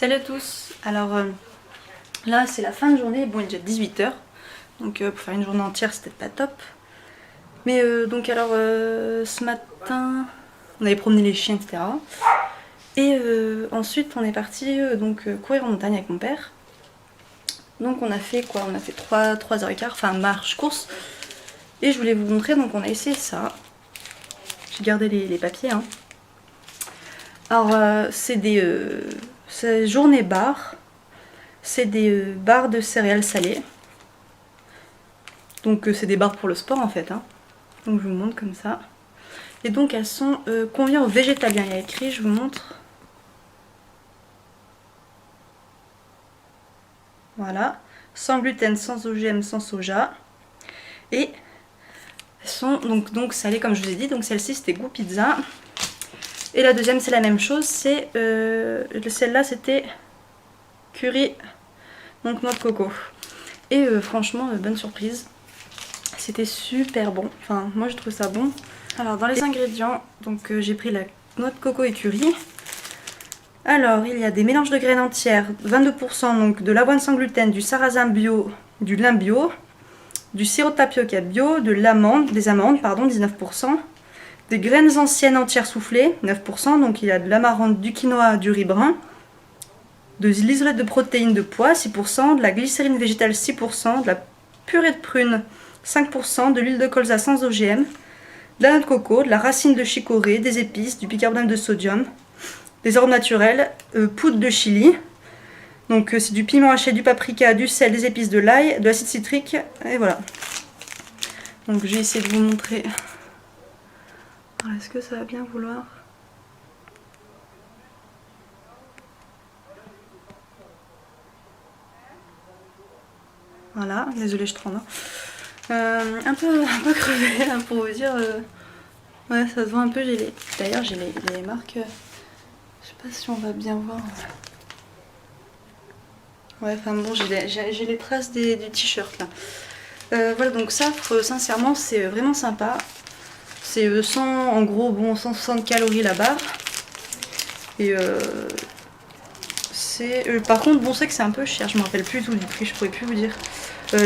Salut à tous. Alors là c'est la fin de journée, bon il est déjà 18 h, donc pour faire une journée entière c'était pas top. Mais donc alors ce matin on avait promené les chiens etc. Et ensuite on est parti courir en montagne avec mon père. Donc on a fait quoi? On a fait 3h15, enfin marche, course. Et je voulais vous montrer, donc on a essayé ça. J'ai gardé les papiers hein. Alors c'est des journées barres. C'est des barres de céréales salées. Donc c'est des barres pour le sport en fait hein. Donc je vous montre comme ça. Et donc elles sont convient aux végétaliens. Il y a écrit, je vous montre. Voilà. Sans gluten, sans OGM, sans soja. Et elles sont donc salées comme je vous ai dit. Donc celle-ci c'était goût pizza. Et la deuxième c'est la même chose. C'est celle-là c'était curry, donc noix de coco. Et franchement bonne surprise. C'était super bon. Enfin moi je trouve ça bon. Alors dans les ingrédients, donc j'ai pris la noix de coco et curry. Alors il y a des mélanges de graines entières, 22%, donc de l'avoine sans gluten, du sarrasin bio, du lin bio, du sirop de tapioca bio, des amandes, pardon, 19%, des graines anciennes entières soufflées, 9%, donc il y a de l'amarante, du quinoa, du riz brun, de l'isolate de protéines de pois, 6%, de la glycérine végétale, 6%, de la purée de prunes, 5%, de l'huile de colza sans OGM, de la noix de coco, de la racine de chicorée, des épices, du bicarbonate de sodium, des arômes naturels, poudre de chili, donc c'est du piment haché, du paprika, du sel, des épices, de l'ail, de l'acide citrique, et voilà. Donc j'ai essayé de vous montrer. Est-ce que ça va bien vouloir? Voilà, désolée je tremble. Un peu crevé hein, pour vous dire. Ouais, ça se voit un peu. D'ailleurs j'ai les marques. Je sais pas si on va bien voir. Ouais, enfin bon, j'ai les traces du t-shirt là. Voilà, donc ça, sincèrement, c'est vraiment sympa. C'est 100, en gros, bon, 160 calories la barre. Et par contre, bon, c'est que c'est un peu cher. Je me rappelle plus tout du prix, je pourrais plus vous dire.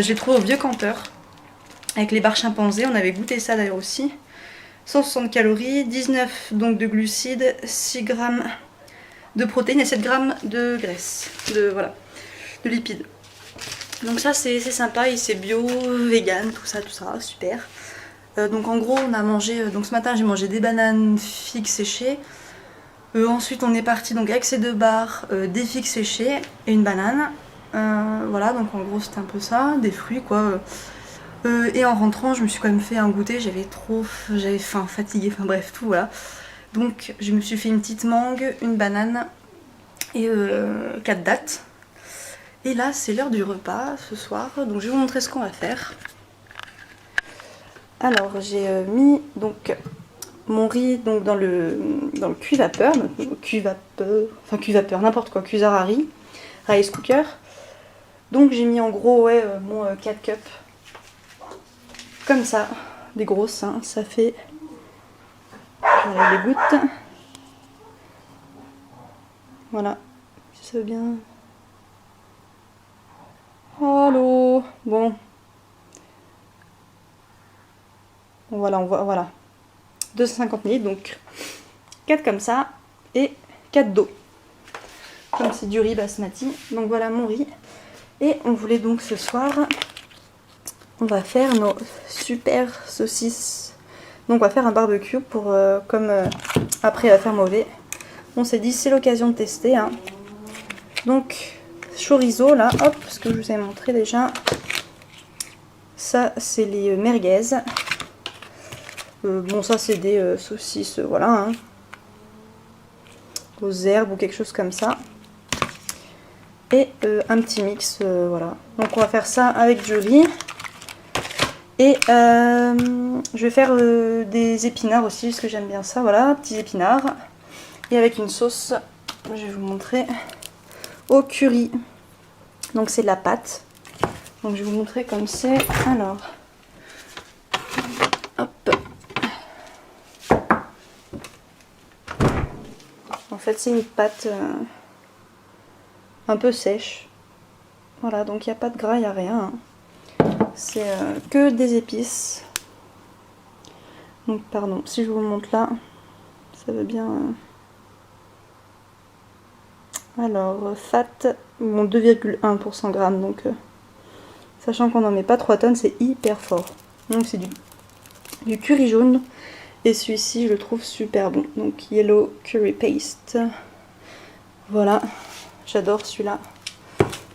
J'ai trouvé au Vieux Campeur avec les barres chimpanzés. On avait goûté ça d'ailleurs aussi. 160 calories, 19 donc de glucides, 6 grammes de protéines et 7 grammes de graisse, de lipides. Donc ça c'est sympa et c'est bio, vegan, tout ça, super. Donc en gros on a mangé, donc ce matin j'ai mangé des bananes figues séchées. Ensuite on est parti donc avec ces 2 barres, des figues séchées et une banane. Voilà, donc en gros c'était un peu ça, des fruits quoi. Et en rentrant je me suis quand même fait un goûter, j'avais faim, fatiguée, enfin bref tout voilà. Donc je me suis fait une petite mangue, une banane et 4 dattes. Et là c'est l'heure du repas ce soir, donc je vais vous montrer ce qu'on va faire. Alors j'ai mis donc mon riz donc dans le cuit-vapeur, n'importe quoi, cuiseur à riz, rice cooker. Donc j'ai mis en gros mon 4 cups, comme ça, des grosses, hein, ça fait, j'enlève les gouttes, voilà, si ça veut bien. Allô, bon voilà, on voit, voilà, 250 ml, donc 4 comme ça, et 4 d'eau, comme c'est du riz basmati, donc voilà mon riz. Et on voulait donc ce soir, on va faire nos super saucisses, donc on va faire un barbecue pour, après il va faire mauvais, on s'est dit c'est l'occasion de tester, hein. Donc chorizo là, hop, ce que je vous ai montré déjà, ça c'est les merguez. Bon ça c'est des saucisses, voilà, hein, aux herbes ou quelque chose comme ça. Et un petit mix, voilà. Donc on va faire ça avec du riz. Et je vais faire des épinards aussi, parce que j'aime bien ça, voilà, petits épinards. Et avec une sauce, je vais vous montrer, au curry. Donc c'est de la pâte. Donc je vais vous montrer comme c'est. Alors, hop. En fait c'est une pâte un peu sèche. Voilà, donc il n'y a pas de gras, il n'y a rien. C'est que des épices. Donc pardon, si je vous montre là, ça va bien. Alors, fat, bon, 2,1 g, donc sachant qu'on n'en met pas 3 tonnes, c'est hyper fort. Donc c'est du curry jaune. Et celui-ci, je le trouve super bon. Donc Yellow Curry Paste. Voilà, j'adore celui-là.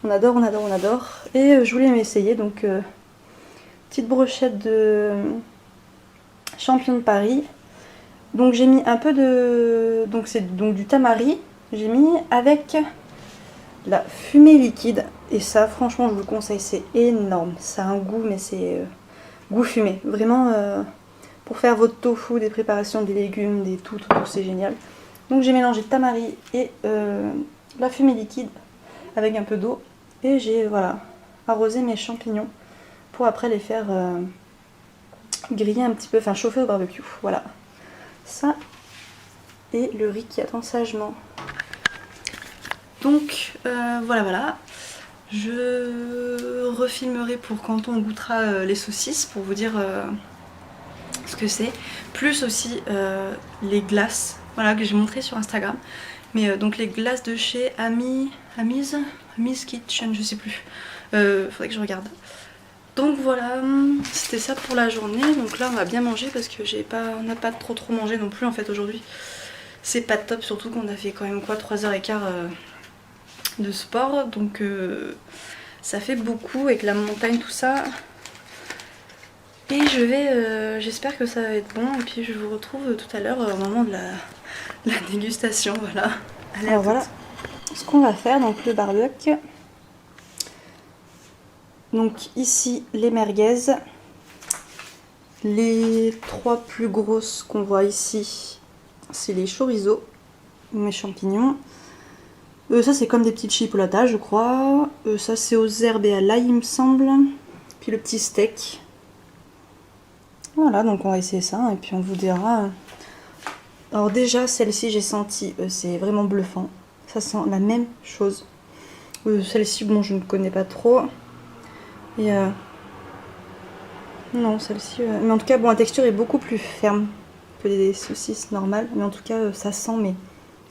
On adore, on adore, on adore. Et je voulais m'essayer, donc petite brochette de champignons de Paris. Donc j'ai mis un peu de... Donc c'est donc du tamari. J'ai mis avec la fumée liquide. Et ça, franchement, je vous le conseille, c'est énorme. Ça a un goût, mais c'est goût fumé. Vraiment, pour faire votre tofu, des préparations, des légumes, des tout, c'est génial. Donc j'ai mélangé tamari et la fumée liquide avec un peu d'eau. Et j'ai, voilà, arrosé mes champignons pour après les faire griller un petit peu, enfin chauffer au barbecue. Voilà. Ça et le riz qui attend sagement. Donc voilà. Je refilmerai pour quand on goûtera les saucisses pour vous dire ce que c'est. Plus aussi les glaces, voilà, que j'ai montré sur Instagram. Mais donc les glaces de chez Ami's Kitchen, je sais plus. Faudrait que je regarde. Donc voilà, c'était ça pour la journée. Donc là on va bien manger parce que on n'a pas trop mangé non plus en fait aujourd'hui. C'est pas top, surtout qu'on a fait quand même quoi 3h15 de sport. Donc ça fait beaucoup avec la montagne tout ça. Et je vais, j'espère que ça va être bon. Et puis je vous retrouve tout à l'heure au moment de la dégustation. Voilà. Allez, alors voilà ce qu'on va faire, donc le barbecue. Donc ici les merguez. Les 3 plus grosses qu'on voit ici, c'est les chorizo, mes champignons. Ça c'est comme des petites chipolatas je crois. Ça c'est aux herbes et à l'ail il me semble. Puis le petit steak. Voilà, donc on va essayer ça et puis on vous dira. Alors déjà celle-ci j'ai senti, c'est vraiment bluffant. Ça sent la même chose. Celle-ci bon je ne connais pas trop. Et non celle-ci, mais en tout cas bon la texture est beaucoup plus ferme que les saucisses normales. Mais en tout cas ça sent mais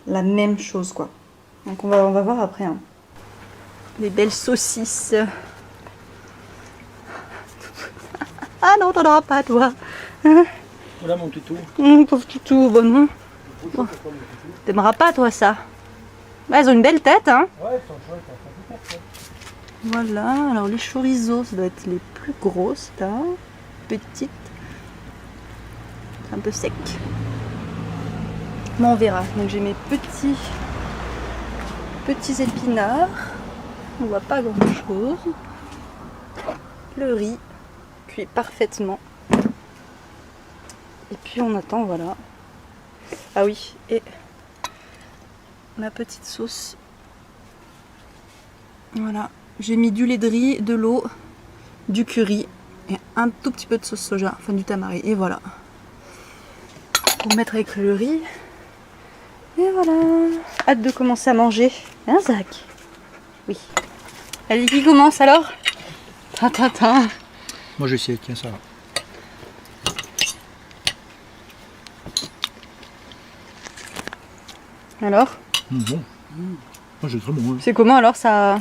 la même chose quoi. Donc on va voir après. Hein. Les belles saucisses. Ah non, t'en auras pas toi. Voilà mon toutou. Pauvre toutou, bon non. Bon. T'aimeras pas toi ça. Bah, elles ont une belle tête hein. Ouais, elles sont chouettes. Voilà, alors les chorizo, ça doit être les plus grosses là. Petites. Un peu sec. Bon on verra. Donc j'ai mes petits épinards. On voit pas grand chose. Le riz cuit parfaitement. Et puis on attend, voilà. Ah oui, et ma petite sauce. Voilà, j'ai mis du lait de riz, de l'eau, du curry et un tout petit peu de sauce soja, enfin du tamari. Et voilà. Pour mettre avec le riz. Et voilà. Hâte de commencer à manger. Hein Zach? Oui. Allez, qui commence alors? Tintin. Moi j'essaie, tiens ça. Alors? Bon. Moi j'ai très bon. Hein. C'est comment alors ça?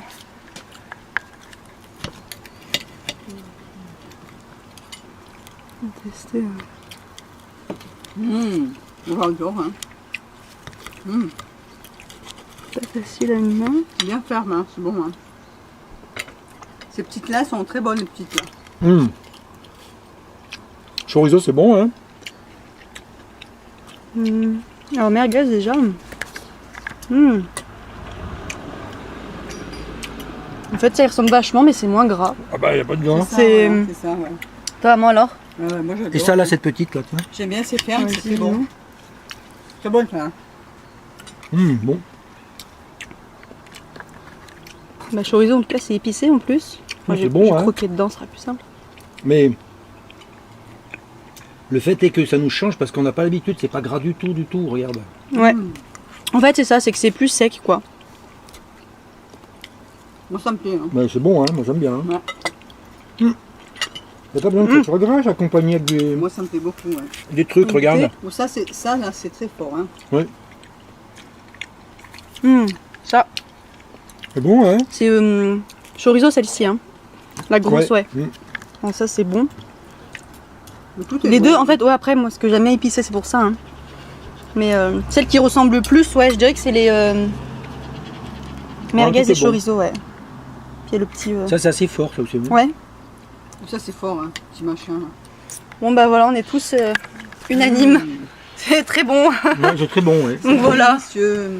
On va tester. J'adore, hein. Pas facile à une main. Bien ferme, hein. C'est bon. Hein. Ces petites là sont très bonnes, les petites là. Chorizo c'est bon hein. Alors merguez déjà. En fait ça y ressemble vachement mais c'est moins gras. Ah bah y a pas de gras. C'est ça, ouais. Toi moi alors? Ouais, moi j'adore. Et ça là cette petite là tiens. J'aime bien, c'est ferme, Ouais, c'est très bon. C'est bon ça. Hein. Bon. Bah chorizo en tout cas c'est épicé en plus. Moi C'est j'ai bon hein. croqué dedans, ce sera plus simple. Mais le fait est que ça nous change parce qu'on n'a pas l'habitude, c'est pas gras du tout, regarde. Ouais. En fait c'est ça, c'est que c'est plus sec quoi. Moi, ça me plaît. Hein. Mais c'est bon, hein, moi j'aime bien. Hein. Ouais. T'as pas besoin de faire gras, accompagné avec Moi, ça me plaît beaucoup. Ouais. des trucs, regarde. Bon, ça, là, c'est très fort. Hein. Ouais. Ça, C'est bon, hein. c'est chorizo celle-ci, hein. La grosse, ouais. Mm. Bon, ça c'est bon. Mais tout est Les bon. deux, en fait, ouais, après, moi, ce que j'aime bien épicé, c'est pour ça. Hein. Mais celle qui ressemble le plus, ouais, je dirais que c'est les merguez tout est et chorizo, ouais. Puis il y a le petit. Ça, c'est assez fort, ça aussi. Bon. Ouais. Ça, c'est fort, hein, petit machin. Là. Bon, bah voilà, on est tous unanimes. C'est très bon. Ouais, c'est très bon, ouais. Donc voilà. Délicieux.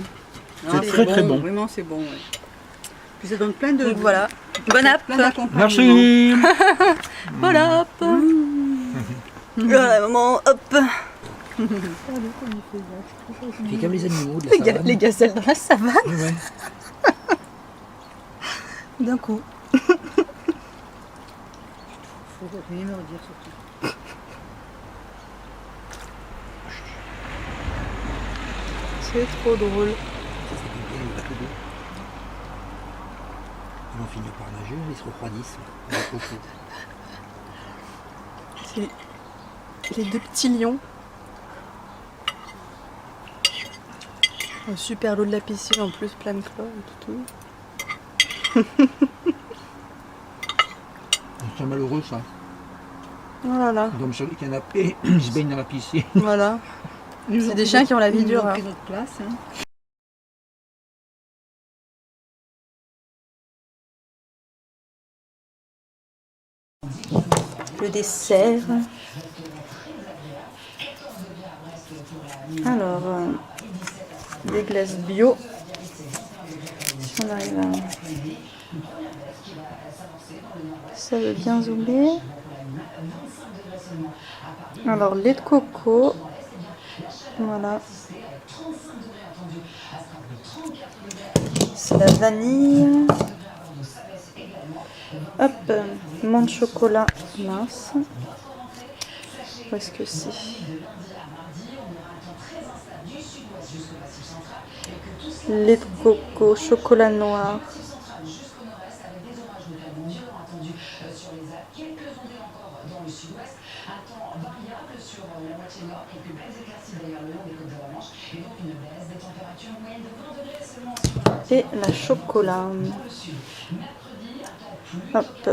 C'est très, très bon. Vraiment, c'est bon. Ouais. Puis ça donne plein de. Donc voilà. Bon app. Plein d'accompagnements. Merci. Voilà, hop. Voilà, maman, hop. C'est comme les animaux, de la Les gazelles dans la savane. Ouais. D'un coup. Faut rien leur dire surtout. C'est trop drôle. Ils vont finir par nager, ils se refroidissent. C'est les deux petits lions. Un super lot de la piscine en plus, plein de chlore et tout. C'est malheureux, ça. Voilà. Donc sur le canapé, ils se baignent dans la piscine. Voilà. C'est des chiens qui ont la vie dure. Ils ont Hein. pris notre place. Hein. Le dessert. Alors, des glaces bio. Si on arrive à... Ça veut bien zoomer. Alors, lait de coco. Voilà. C'est la vanille. Hop, menthe de chocolat mince. Où est-ce que c'est? Lait de coco, chocolat noir. Et la chocolat. Hop.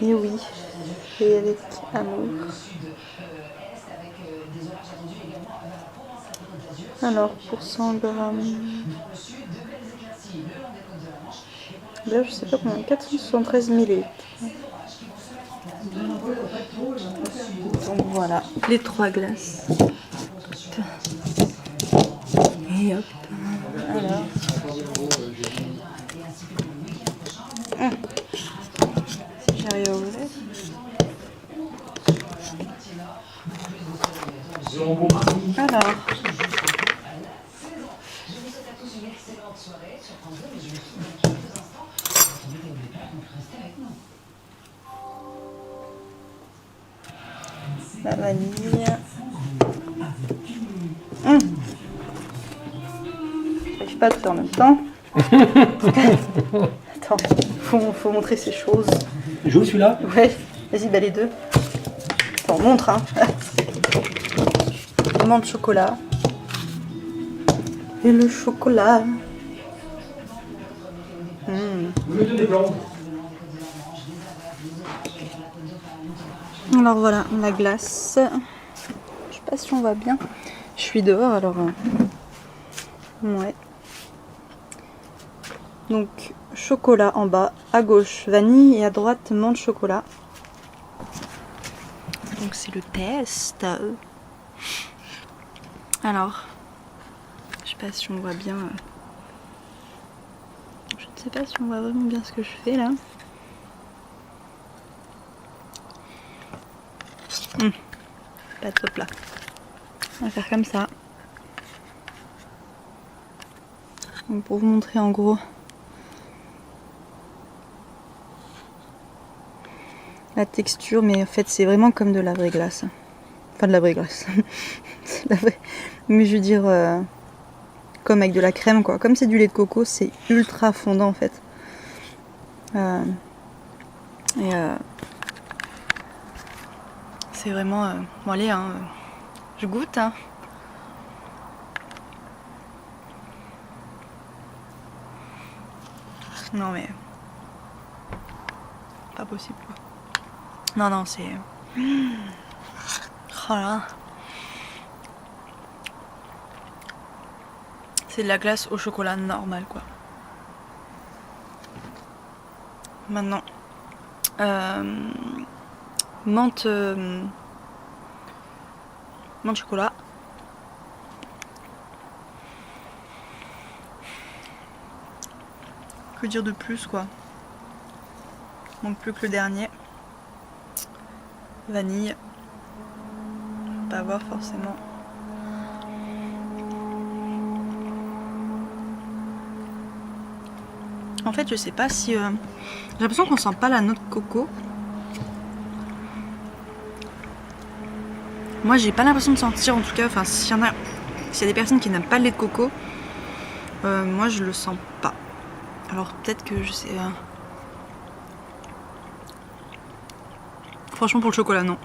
Et oui, et avec amour. Alors, pour 100 grammes. Là, je sais pas combien, 473 millilitres. Donc voilà, les 3 glaces. Et hop. Alors. Si j'arrive à ouvrir. Alors. La vanille. J'arrive pas à tout faire en même temps. Attends, faut montrer ces choses. Joue celui-là? Ouais, vas-y, bah les deux. Attends, montre, hein. Menthe de chocolat. Et le chocolat. Alors voilà, la glace. Je sais pas si on va bien. Je suis dehors alors. Ouais. Donc chocolat en bas, à gauche vanille et à droite menthe de chocolat. Donc c'est le test. Alors, je sais pas si on voit bien. Je ne sais pas si on voit vraiment bien ce que je fais là. Pas top là. On va faire comme ça. Donc pour vous montrer en gros la texture, mais en fait c'est vraiment comme de la vraie glace. Enfin de la vraie glace. C'est Mais je veux dire, comme avec de la crème quoi. Comme c'est du lait de coco, c'est ultra fondant en fait. C'est vraiment... Bon allez, hein, je goûte. Hein. Non mais... Pas possible quoi. Non, non, c'est... Oh là. C'est de la glace au chocolat normal quoi. Maintenant... menthe chocolat. Que dire de plus quoi. Manque plus que le dernier. Vanille. Pas voir forcément. En fait je sais pas si... J'ai l'impression qu'on sent pas la noix de coco. Moi j'ai pas l'impression de sentir en tout cas, enfin s'il y a des personnes qui n'aiment pas le lait de coco, moi je le sens pas. Alors peut-être que je sais... Franchement pour le chocolat non.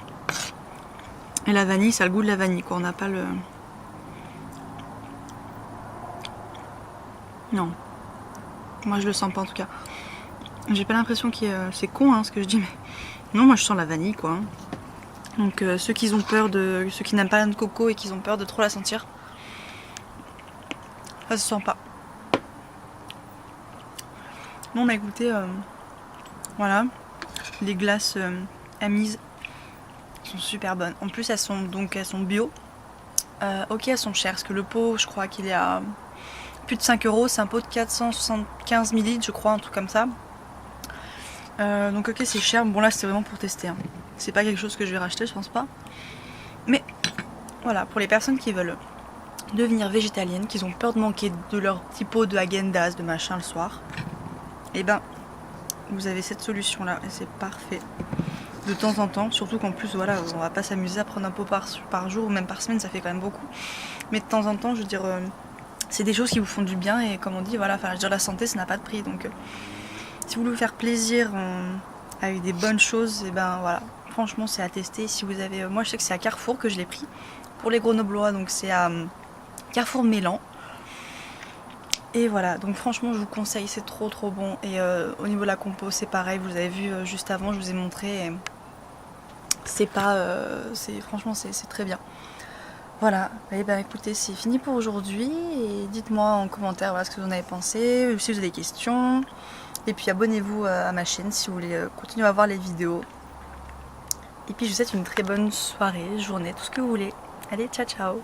Et la vanille, ça a le goût de la vanille quoi, on n'a pas le... Non. Moi je le sens pas en tout cas. J'ai pas l'impression qu'il y ait... C'est con hein ce que je dis mais... Non moi je sens la vanille quoi. Donc ceux qui ont peur de... Ceux qui n'aiment pas la noix de coco et qui ont peur de trop la sentir, ça se sent pas. Bon bah écoutez, voilà. Les glaces Amise sont super bonnes. En plus elles sont bio. Ok elles sont chères parce que le pot je crois qu'il est à plus de 5 €. C'est un pot de 475 ml je crois, un truc comme ça. Donc ok c'est cher. Bon là c'est vraiment pour tester. Hein. C'est pas quelque chose que je vais racheter je pense pas. Mais voilà pour les personnes qui veulent devenir végétaliennes, qui ont peur de manquer de leur petit pot de Häagen-Dazs de machin le soir. Et ben vous avez cette solution là et c'est parfait. De temps en temps, surtout qu'en plus voilà, on va pas s'amuser à prendre un pot par jour ou même par semaine, ça fait quand même beaucoup. Mais de temps en temps, je veux dire, c'est des choses qui vous font du bien et comme on dit, voilà, enfin je veux dire la santé ça n'a pas de prix. Donc si vous voulez vous faire plaisir avec des bonnes choses, et ben voilà, franchement c'est à tester. Si vous avez, moi je sais que c'est à Carrefour que je l'ai pris pour les grenoblois, donc c'est à Carrefour Mélan. Et voilà, donc franchement je vous conseille, c'est trop bon. Et au niveau de la compo c'est pareil, vous avez vu juste avant, je vous ai montré. C'est pas, franchement c'est très bien. Voilà, et ben écoutez c'est fini pour aujourd'hui. Et dites-moi en commentaire voilà, ce que vous en avez pensé, si vous avez des questions. Et puis abonnez-vous à ma chaîne si vous voulez continuer à voir les vidéos. Et puis je vous souhaite une très bonne soirée, journée, tout ce que vous voulez. Allez, ciao ciao.